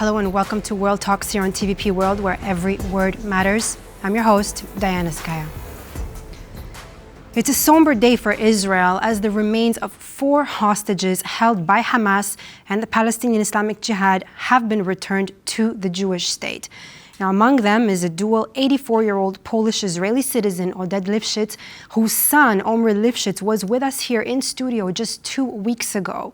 Hello and welcome to World Talks here on TVP World, where every word matters. I'm your host, Diana Skaya. It's a somber day for Israel as the remains of 4 hostages held by Hamas and the Palestinian Islamic Jihad have been returned to the Jewish state. Now, among them is a dual 84-year-old Polish-Israeli citizen, Oded Lifshitz, whose son, Omri Lifshitz, was with us here in studio just 2 weeks ago.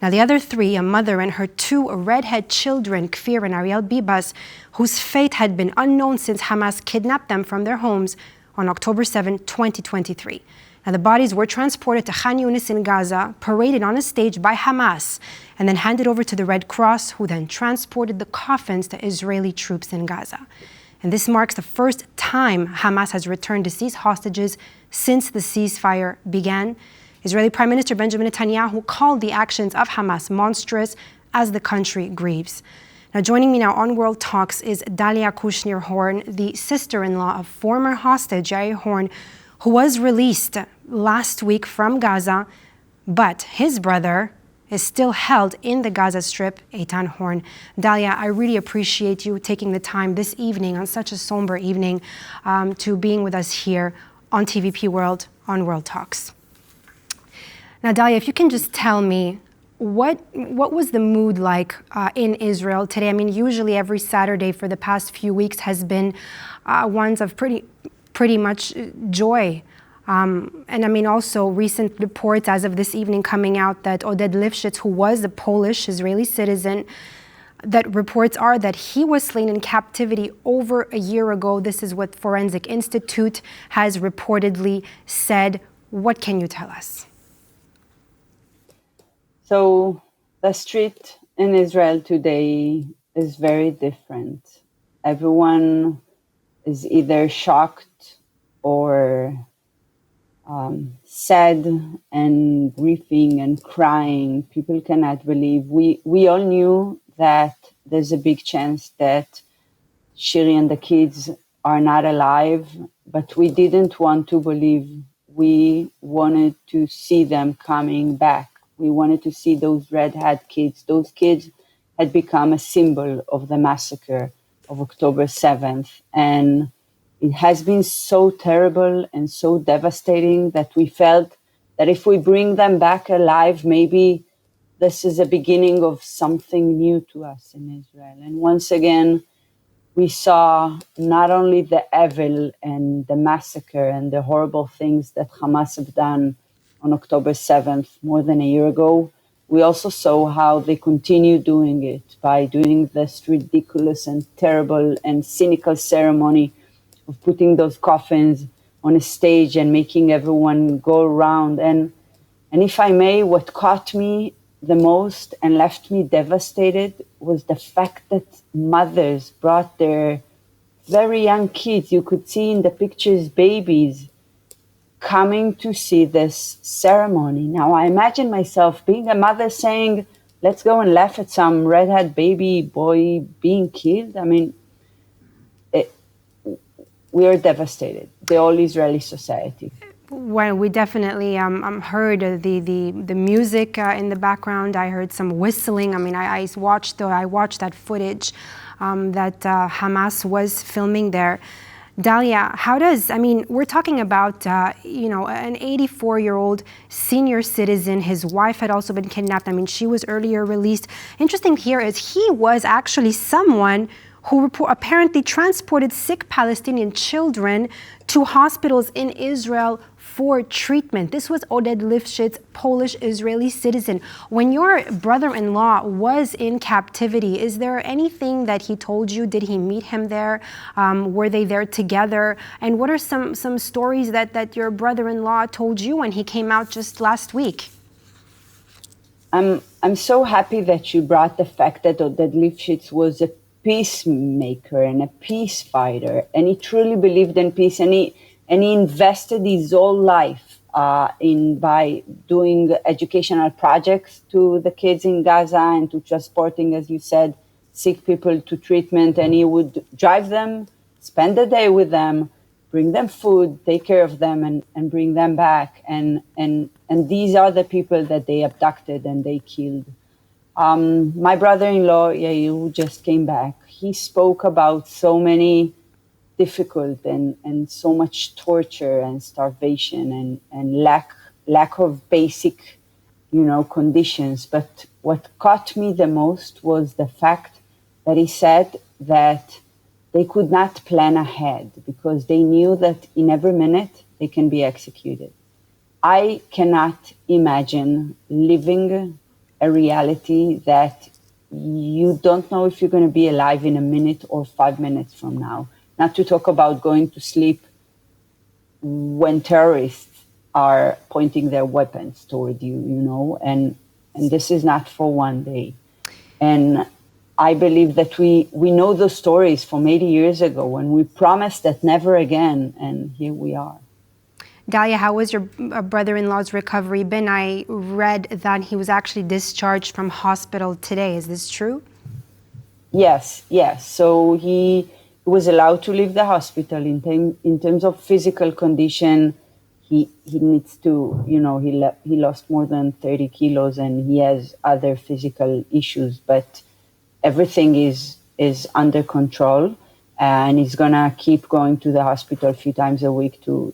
Now, the other 3, a mother and her 2 redhead children, Kfir and Shiri Bibas, whose fate had been unknown since Hamas kidnapped them from their homes on October 7, 2023. Now, the bodies were transported to Khan Yunis in Gaza, paraded on a stage by Hamas, and then handed over to the Red Cross, who then transported the coffins to Israeli troops in Gaza. And this marks the first time Hamas has returned deceased hostages since the ceasefire began. Israeli Prime Minister Benjamin Netanyahu called the actions of Hamas monstrous as the country grieves. Now, joining me now on World Talks is Dalia Cusnir Horn, the sister-in-law of former hostage Iair Horn, who was released last week from Gaza, but his brother is still held in the Gaza Strip, Eitan Horn. Dalia, I really appreciate you taking the time this evening, on such a somber evening, to being with us here on TVP World on World Talks. Now, Dalia, if you can just tell me, what was the mood like in Israel today? I mean, usually every Saturday for the past few weeks has been ones of pretty much joy. And I mean, also recent reports as of this evening coming out that Oded Lifshitz, who was a Polish-Israeli citizen, that reports are that he was slain in captivity over a year ago. This is what Forensic Institute has reportedly said. What can you tell us? So the street in Israel today is very different. Everyone is either shocked or sad and grieving and crying. People cannot believe. We all knew that there's a big chance that Shiri and the kids are not alive, but we didn't want to believe. We wanted to see them coming back. We wanted to see those red-hat kids. Those kids had become a symbol of the massacre of October 7th. And it has been so terrible and so devastating that we felt that if we bring them back alive, maybe this is a beginning of something new to us in Israel. And once again, we saw not only the evil and the massacre and the horrible things that Hamas have done on October 7th, more than a year ago, we also saw how they continue doing it by doing this ridiculous and terrible and cynical ceremony of putting those coffins on a stage and making everyone go around. And if I may, what caught me the most and left me devastated was the fact that mothers brought their very young kids. You could see in the pictures babies coming to see this ceremony. Now, I imagine myself being a mother saying, let's go and laugh at some redhead baby boy being killed. I mean, we are devastated, the whole Israeli society. Well, we definitely heard the music in the background. I heard some whistling. I mean, I watched that footage that Hamas was filming there. Dalia, we're talking about, an 84-year-old senior citizen. His wife had also been kidnapped. I mean, she was earlier released. Interesting here is he was actually someone who apparently transported sick Palestinian children to hospitals in Israel for treatment. This was Oded Lifshitz, Polish-Israeli citizen. When your brother-in-law was in captivity, is there anything that he told you? Did he meet him there? Were they there together? And what are some stories that your brother-in-law told you when he came out just last week? I'm so happy that you brought the fact that Oded Lifshitz was a peacemaker and a peace fighter, and he truly believed in peace, and he invested his whole life by doing educational projects to the kids in Gaza and to transporting, as you said, sick people to treatment. And he would drive them, spend the day with them, bring them food, take care of them, and bring them back. And these are the people that they abducted and they killed. My brother-in-law, Iair, who just came back, he spoke about so many difficult and so much torture and starvation and lack of basic, conditions. But what caught me the most was the fact that he said that they could not plan ahead because they knew that in every minute they can be executed. I cannot imagine living a reality that you don't know if you're going to be alive in a minute or 5 minutes from now. Not to talk about going to sleep when terrorists are pointing their weapons toward you, and this is not for one day. And I believe that we know those stories from 80 years ago when we promised that never again, and here we are. Dalia, how was your brother-in-law's recovery been? I read that he was actually discharged from hospital today. Is this true? Yes. So he was allowed to leave the hospital. In terms of physical condition, he needs to, he lost more than 30 kilos and he has other physical issues, but everything is under control, and he's gonna keep going to the hospital a few times a week to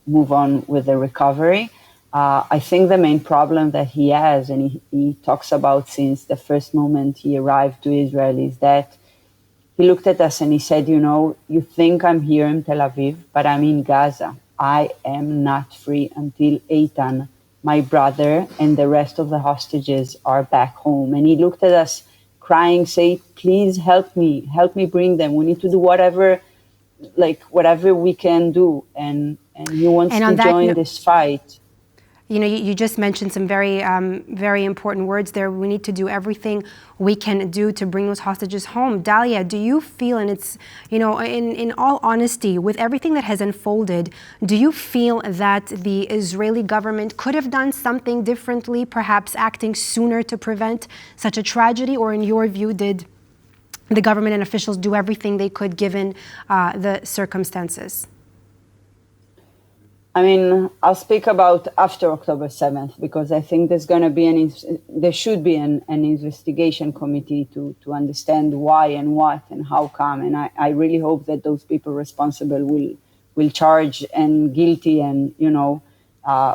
move on with the recovery. I think the main problem that he has, and he talks about since the first moment he arrived to Israel, is that he looked at us and he said, you think I'm here in Tel Aviv, but I'm in Gaza. I am not free until Eitan, my brother, and the rest of the hostages are back home. And he looked at us crying, say, please help me bring them. We need to do whatever we can do. And he wants to join this fight. You just mentioned some very, very important words there. We need to do everything we can do to bring those hostages home. Dalia, do you feel, and it's, in all honesty, with everything that has unfolded, do you feel that the Israeli government could have done something differently, perhaps acting sooner to prevent such a tragedy? Or in your view, did the government and officials do everything they could given the circumstances? I mean, I'll speak about after October 7th, because I think there should be an investigation committee to understand why and what and how come. And I really hope that those people responsible will charge and guilty and,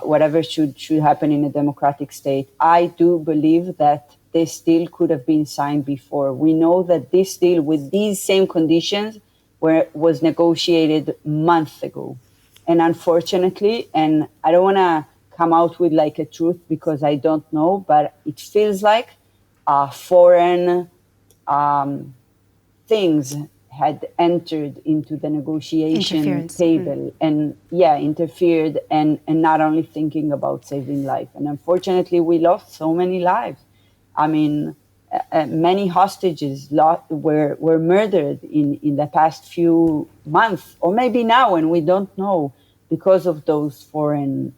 whatever should happen in a democratic state. I do believe that this deal could have been signed before. We know that this deal with these same conditions was negotiated months ago. And unfortunately, and I don't want to come out with like a truth because I don't know, but it feels like foreign things had entered into the negotiation table and interfered and not only thinking about saving life. And unfortunately, we lost so many lives. I mean, many hostages were murdered in the past few months, or maybe now, and we don't know, because of those foreign,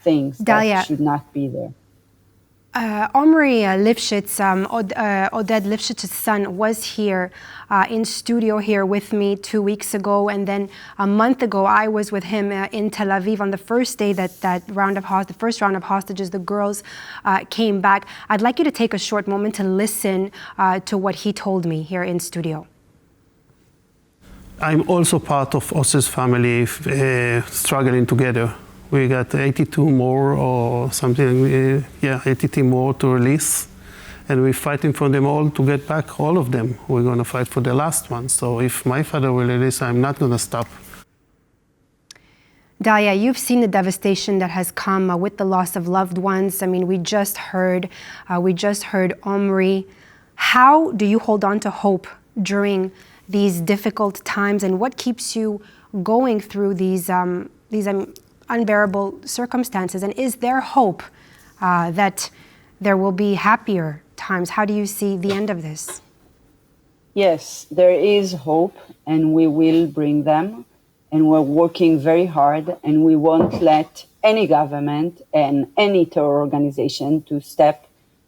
things Dalia, that should not be there. Omri Lifshitz, Oded Lifshitz's son, was here in studio here with me 2 weeks ago, and then a month ago I was with him in Tel Aviv on the first day the first round of hostages, the girls came back. I'd like you to take a short moment to listen to what he told me here in studio. I'm also part of Os's family struggling together. We got 82 more or something, 82 more to release. And we're fighting for them all to get back all of them. We're going to fight for the last one. So if my father will release, I'm not going to stop. Dalia, you've seen the devastation that has come with the loss of loved ones. I mean, we just heard Omri. How do you hold on to hope during these difficult times, and what keeps you going through these unbearable circumstances? And is there hope that there will be happier times? How do you see the end of this? Yes, there is hope, and we will bring them. And we're working very hard, and we won't let any government and any terror organization to step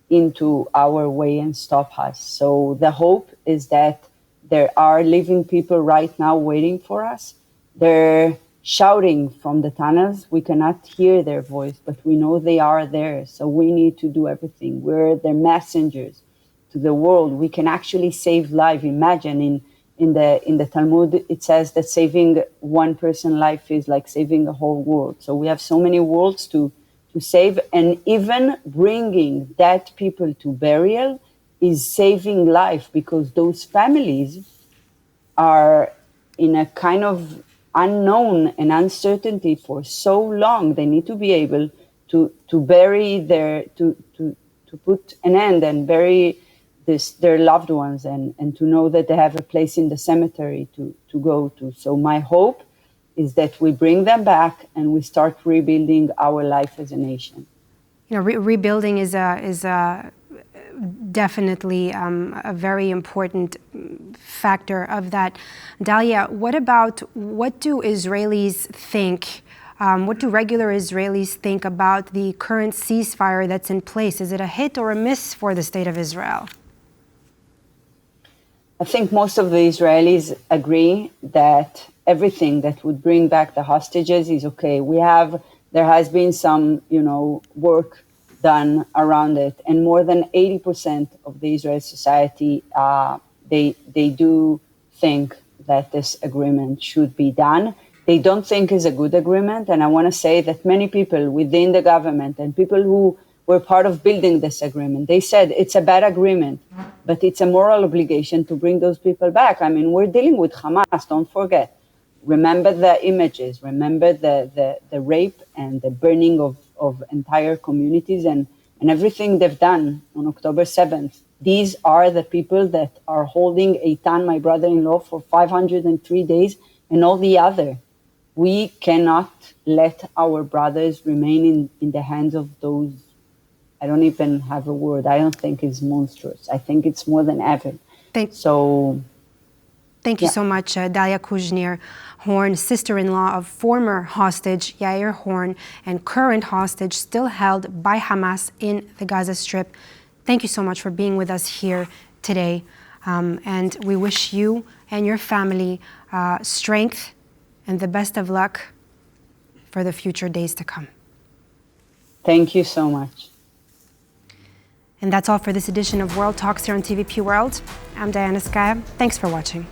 into our way and stop us. So the hope is that there are living people right now waiting for us. There shouting from the tunnels. We cannot hear their voice, but we know they are there. So we need to do everything. We're their messengers to the world. We can actually save life. Imagine in the Talmud, it says that saving one person's life is like saving a whole world. So we have so many worlds to save, and even bringing dead people to burial is saving life, because those families are in a kind of unknown and uncertainty for so long. They need to be able to bury to put an end and bury their loved ones, and to know that they have a place in the cemetery to go to. So my hope is that we bring them back and we start rebuilding our life as a nation. You know, rebuilding is definitely a very important factor of that. Dalia, what do Israelis think? What do regular Israelis think about the current ceasefire that's in place? Is it a hit or a miss for the state of Israel? I think most of the Israelis agree that everything that would bring back the hostages is okay. There has been some, work done around it, and more than 80% of the Israeli society, they do think that this agreement should be done. They don't think it's a good agreement, and I want to say that many people within the government and people who were part of building this agreement, they said it's a bad agreement, but it's a moral obligation to bring those people back. I mean, we're dealing with Hamas, don't forget. Remember the images, remember the rape and the burning of entire communities and everything they've done on October 7th. These are the people that are holding Eitan, my brother-in-law, for 503 days, and all the other. We cannot let our brothers remain in the hands of those. I don't even have a word. I don't think it's monstrous. I think it's more than ever. Thank you so much, Dalia Cusnir Horn, sister-in-law of former hostage Iair Horn and current hostage still held by Hamas in the Gaza Strip. Thank you so much for being with us here today. And we wish you and your family strength and the best of luck for the future days to come. Thank you so much. And that's all for this edition of World Talks here on TVP World. I'm Diana Skaya. Thanks for watching.